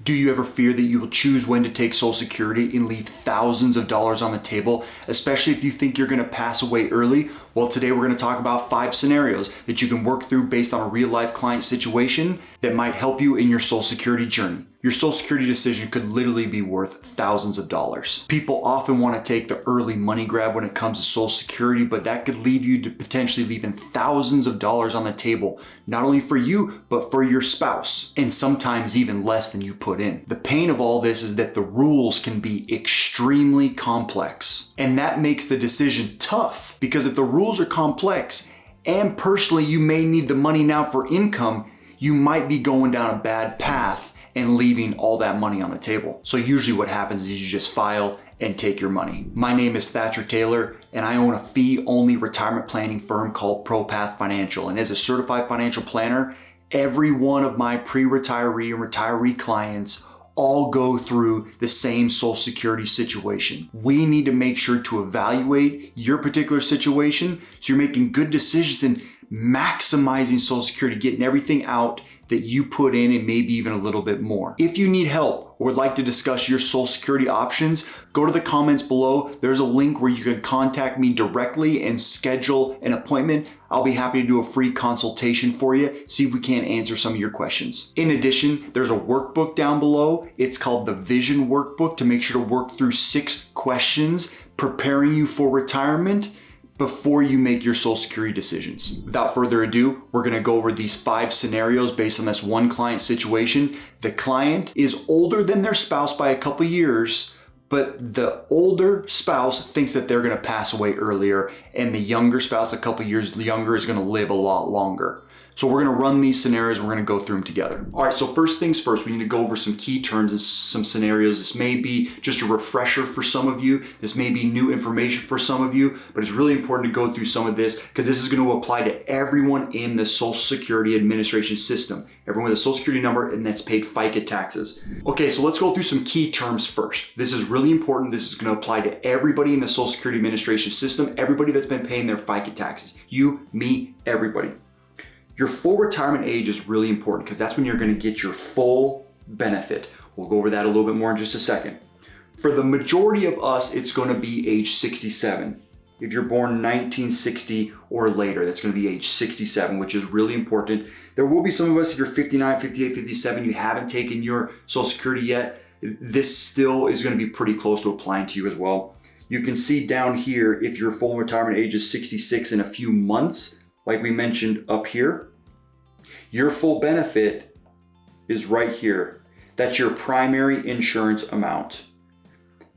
Do you ever fear that you will choose when to take Social Security and leave thousands of dollars on the table, especially if you think you're going to pass away early? Well, today we're going to talk about 5 scenarios that you can work through based on a real life client situation that might help you in your Social Security journey. Your Social Security decision could literally be worth thousands of dollars. People often want to take the early money grab when it comes to Social Security, but that could leave you to potentially leaving thousands of dollars on the table, not only for you, but for your spouse, and sometimes even less than you put in. The pain of all this is that the rules can be extremely complex, and that makes the decision tough, because if the rules are complex and personally you may need the money now for income, you might be going down a bad path and leaving all that money on the table. So usually what happens is you just file and take your money. My name is Thatcher Taylor, and I own a fee-only retirement planning firm called ProPath Financial. And as a certified financial planner, every one of my pre-retiree and retiree clients all go through the same Social Security situation. We need to make sure to evaluate your particular situation so you're making good decisions and maximizing Social Security, getting everything out that you put in and maybe even a little bit more. If you need help or would like to discuss your Social Security options, go to the comments below. There's a link where you can contact me directly and schedule an appointment. I'll be happy to do a free consultation for you, see if we can't answer some of your questions. In addition, there's a workbook down below. It's called the Vision Workbook to make sure to work through 6 questions preparing you for retirement before you make your Social Security decisions. Without further ado, we're gonna go over these 5 scenarios based on this one client situation. The client is older than their spouse by a couple years, but the older spouse thinks that they're gonna pass away earlier, and the younger spouse, a couple years younger, is gonna live a lot longer. So we're gonna run these scenarios, we're gonna go through them together. All right, so first things first, we need to go over some key terms and some scenarios. This may be just a refresher for some of you. This may be new information for some of you, but it's really important to go through some of this because this is gonna apply to everyone in the Social Security Administration system. Everyone with a Social Security number and that's paid FICA taxes. Okay, so let's go through some key terms first. This is really important. This is gonna apply to everybody in the Social Security Administration system, everybody that's been paying their FICA taxes. You, me, everybody. Your full retirement age is really important because that's when you're going to get your full benefit. We'll go over that a little bit more in just a second. For the majority of us, it's going to be age 67. If you're born 1960 or later, that's going to be age 67, which is really important. There will be some of us, if you're 59, 58, 57, you haven't taken your Social Security yet, this still is going to be pretty close to applying to you as well. You can see down here, if your full retirement age is 66 in a few months, like we mentioned up here, your full benefit is right here. That's your primary insurance amount.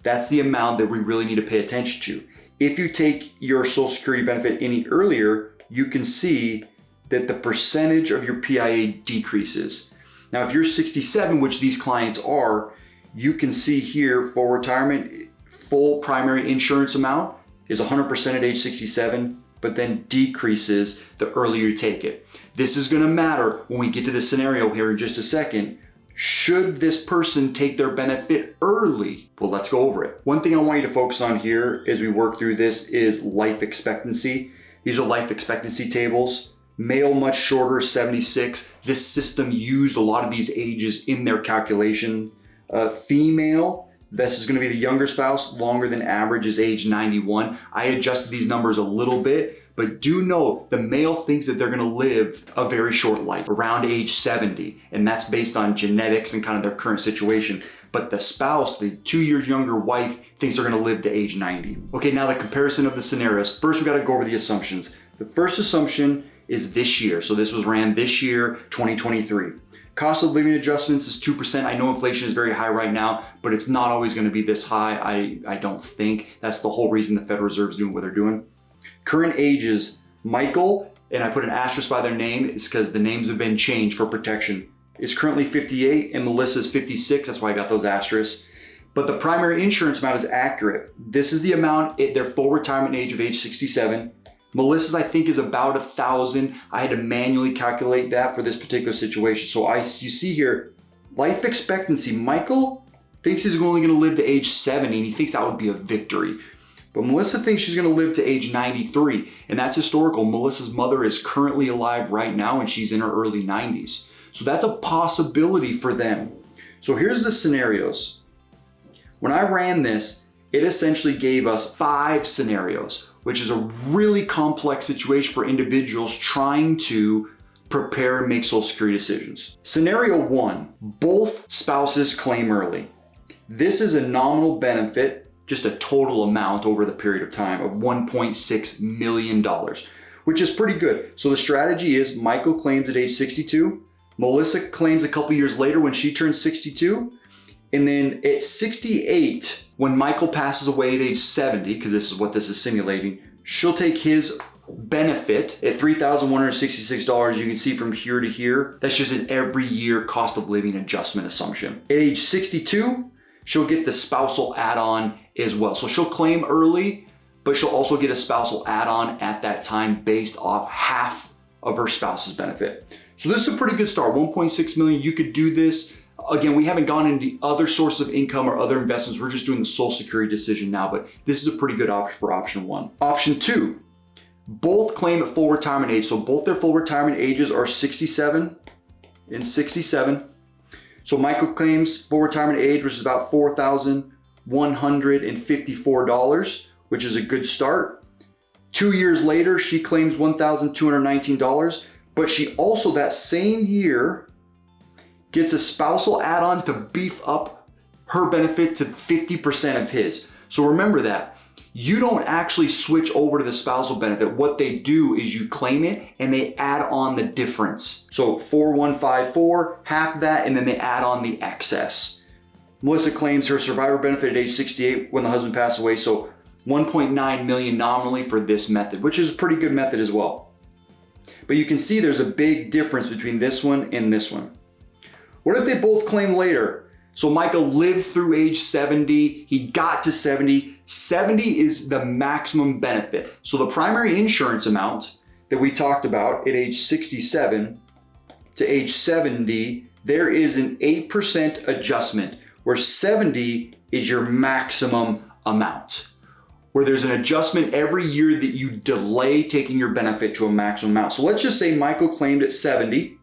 That's the amount that we really need to pay attention to. If you take your Social Security benefit any earlier, you can see that the percentage of your PIA decreases. Now, if you're 67, which these clients are, you can see here for retirement, full primary insurance amount is 100% at age 67, but then decreases the earlier you take it. This is gonna matter when we get to the scenario here in just a second. Should this person take their benefit early? Well, let's go over it. One thing I want you to focus on here as we work through this is life expectancy. These are life expectancy tables. Male, much shorter, 76. This system used a lot of these ages in their calculation. Female, this is going to be the younger spouse, longer than average, is age 91. I adjusted these numbers a little bit, but do know the male thinks that they're going to live a very short life, around age 70, and that's based on genetics and kind of their current situation. But the spouse, the 2 years younger wife, thinks they're going to live to age 90. Okay, now the comparison of the scenarios. First, we got to go over the assumptions. The first assumption is this year. So this was ran this year, 2023. Cost of living adjustments is 2%. I know inflation is very high right now, but it's not always going to be this high. I don't think. That's the whole reason the Federal Reserve is doing what they're doing. Current ages, Michael, and I put an asterisk by their name, is because the names have been changed for protection, is currently 58 and Melissa's 56. That's why I got those asterisks. But the primary insurance amount is accurate. This is the amount at their full retirement age of age 67. Melissa's, I think, is about 1,000. I had to manually calculate that for this particular situation. So you see here, life expectancy. Michael thinks he's only going to live to age 70, and he thinks that would be a victory. But Melissa thinks she's going to live to age 93, and that's historical. Melissa's mother is currently alive right now, and she's in her early 90s. So that's a possibility for them. So here's the scenarios. When I ran this, it essentially gave us 5 scenarios, which is a really complex situation for individuals trying to prepare and make Social Security decisions. Scenario 1, both spouses claim early. This is a nominal benefit, just a total amount over the period of time of $1.6 million, which is pretty good. So the strategy is Michael claims at age 62, Melissa claims a couple years later when she turns 62, and then at 68, when Michael passes away at age 70, because this is what this is simulating, she'll take his benefit at $3,166. You can see from here to here, that's just an every year cost of living adjustment assumption. At age 62, she'll get the spousal add-on as well. So she'll claim early, but she'll also get a spousal add-on at that time based off half of her spouse's benefit. So this is a pretty good start, 1.6 million. You could do this. Again, we haven't gone into other sources of income or other investments. We're just doing the Social Security decision now, but this is a pretty good option for option 1. Option 2, both claim at full retirement age. So both their full retirement ages are 67 and 67. So Michael claims full retirement age, which is about $4,154, which is a good start. 2 years later, she claims $1,219, but she also that same year gets a spousal add-on to beef up her benefit to 50% of his. So remember that. You don't actually switch over to the spousal benefit. What they do is you claim it and they add on the difference. So 4,154, half of that, and then they add on the excess. Melissa claims her survivor benefit at age 68 when the husband passed away. So 1.9 million nominally for this method, which is a pretty good method as well. But you can see there's a big difference between this one and this one. What if they both claim later? So Michael lived through age 70, he got to 70. 70 is the maximum benefit. So the primary insurance amount that we talked about at age 67 to age 70, there is an 8% adjustment, where 70 is your maximum amount, where there's an adjustment every year that you delay taking your benefit to a maximum amount. So let's just say Michael claimed at 70,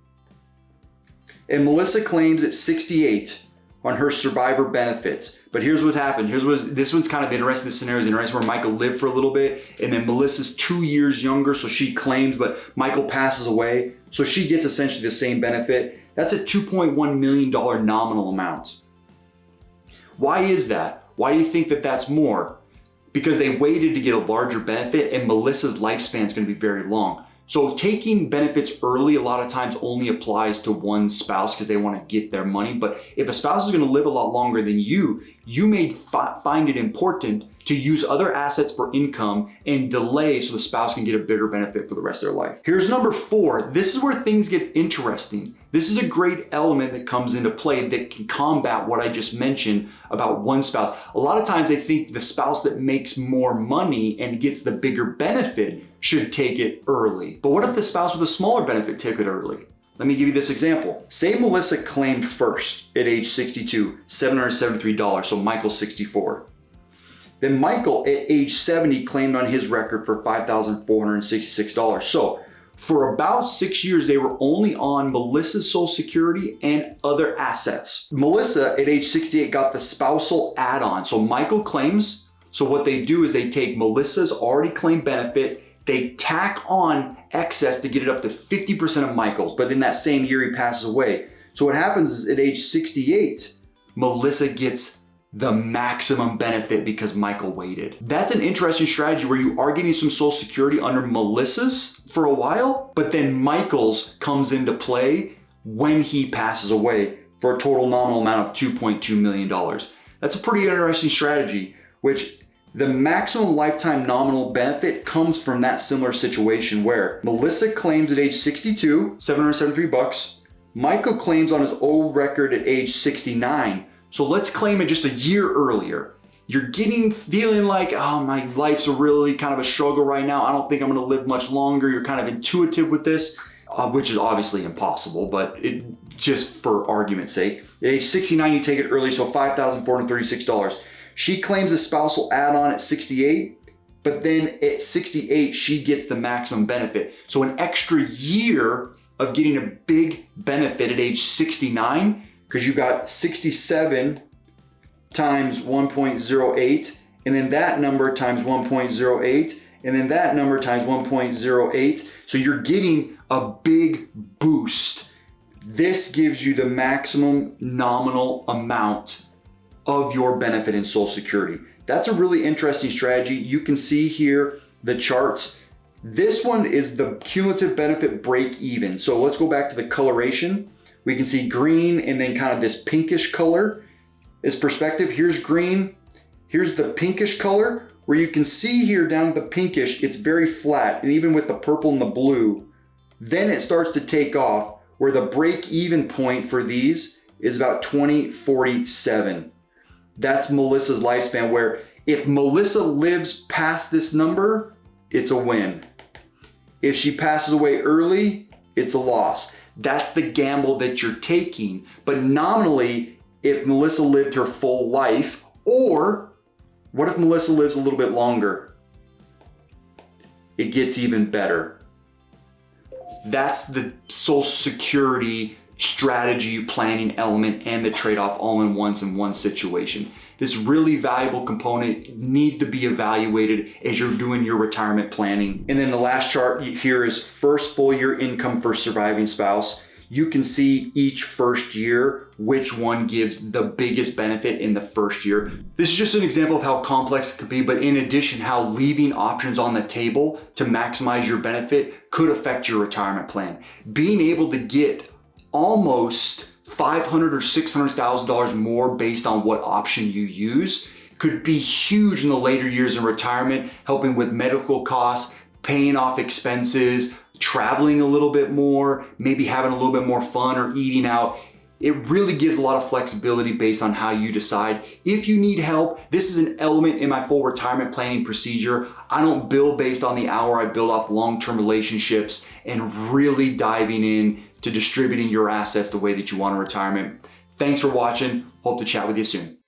and Melissa claims at 68 on her survivor benefits. But here's what happened. This one's kind of interesting. This scenario is interesting, where Michael lived for a little bit, and then Melissa's 2 years younger, so she claims, but Michael passes away, so she gets essentially the same benefit. That's a $2.1 million nominal amount. Why is that? Why do you think that that's more? Because they waited to get a larger benefit, and Melissa's lifespan is going to be very long. So taking benefits early a lot of times only applies to one spouse because they want to get their money. But if a spouse is going to live a lot longer than you may find it important to use other assets for income and delay so the spouse can get a bigger benefit for the rest of their life. Here's number 4. This is where things get interesting. This is a great element that comes into play that can combat what I just mentioned about one spouse. A lot of times they think the spouse that makes more money and gets the bigger benefit should take it early. But what if the spouse with a smaller benefit took it early? Let me give you this example. Say Melissa claimed first at age 62, $773, so Michael's 64. Then Michael at age 70 claimed on his record for $5,466. So for about 6 years, they were only on Melissa's Social Security and other assets. Melissa at age 68 got the spousal add-on. So Michael claims, so what they do is they take Melissa's already claimed benefit, they tack on excess to get it up to 50% of Michael's, but in that same year he passes away. So what happens is at age 68, Melissa gets the maximum benefit because Michael waited. That's an interesting strategy where you are getting some Social Security under Melissa's for a while, but then Michael's comes into play when he passes away for a total nominal amount of $2.2 million. That's a pretty interesting strategy, which the maximum lifetime nominal benefit comes from that similar situation where Melissa claims at age 62, $773. Michael claims on his old record at age 69. So let's claim it just a year earlier. You're feeling like, oh, my life's really kind of a struggle right now. I don't think I'm gonna live much longer. You're kind of intuitive with this, which is obviously impossible, but just for argument's sake. At age 69, you take it early, so $5,436. She claims a spousal add-on at 68, but then at 68, she gets the maximum benefit. So an extra year of getting a big benefit at age 69 because you've got 67 times 1.08, and then that number times 1.08, and then that number times 1.08. So you're getting a big boost. This gives you the maximum nominal amount of your benefit in Social Security. That's a really interesting strategy. You can see here the charts. This one is the cumulative benefit break even. So let's go back to the coloration. We can see green and then kind of this pinkish color is perspective. Here's green, here's the pinkish color, where you can see here down at the pinkish, it's very flat. And even with the purple and the blue, then it starts to take off, where the break even point for these is about 2047. That's Melissa's lifespan, where if Melissa lives past this number, it's a win. If she passes away early, it's a loss. That's the gamble that you're taking. But nominally, if Melissa lived her full life, or what if Melissa lives a little bit longer? It gets even better. That's the Social Security strategy planning element and the trade-off all in once in one situation. This really valuable component needs to be evaluated as you're doing your retirement planning. And then the last chart here is first full year income for surviving spouse. You can see each first year which one gives the biggest benefit in the first year. This is just an example of how complex it could be, but in addition, how leaving options on the table to maximize your benefit could affect your retirement plan. Being able to get almost $500,000 or $600,000 more based on what option you use could be huge in the later years in retirement, helping with medical costs, paying off expenses, traveling a little bit more, maybe having a little bit more fun or eating out. It really gives a lot of flexibility based on how you decide. If you need help, this is an element in my full retirement planning procedure. I don't bill based on the hour. I build off long-term relationships and really diving in to distributing your assets the way that you want in retirement. Thanks for watching. Hope to chat with you soon.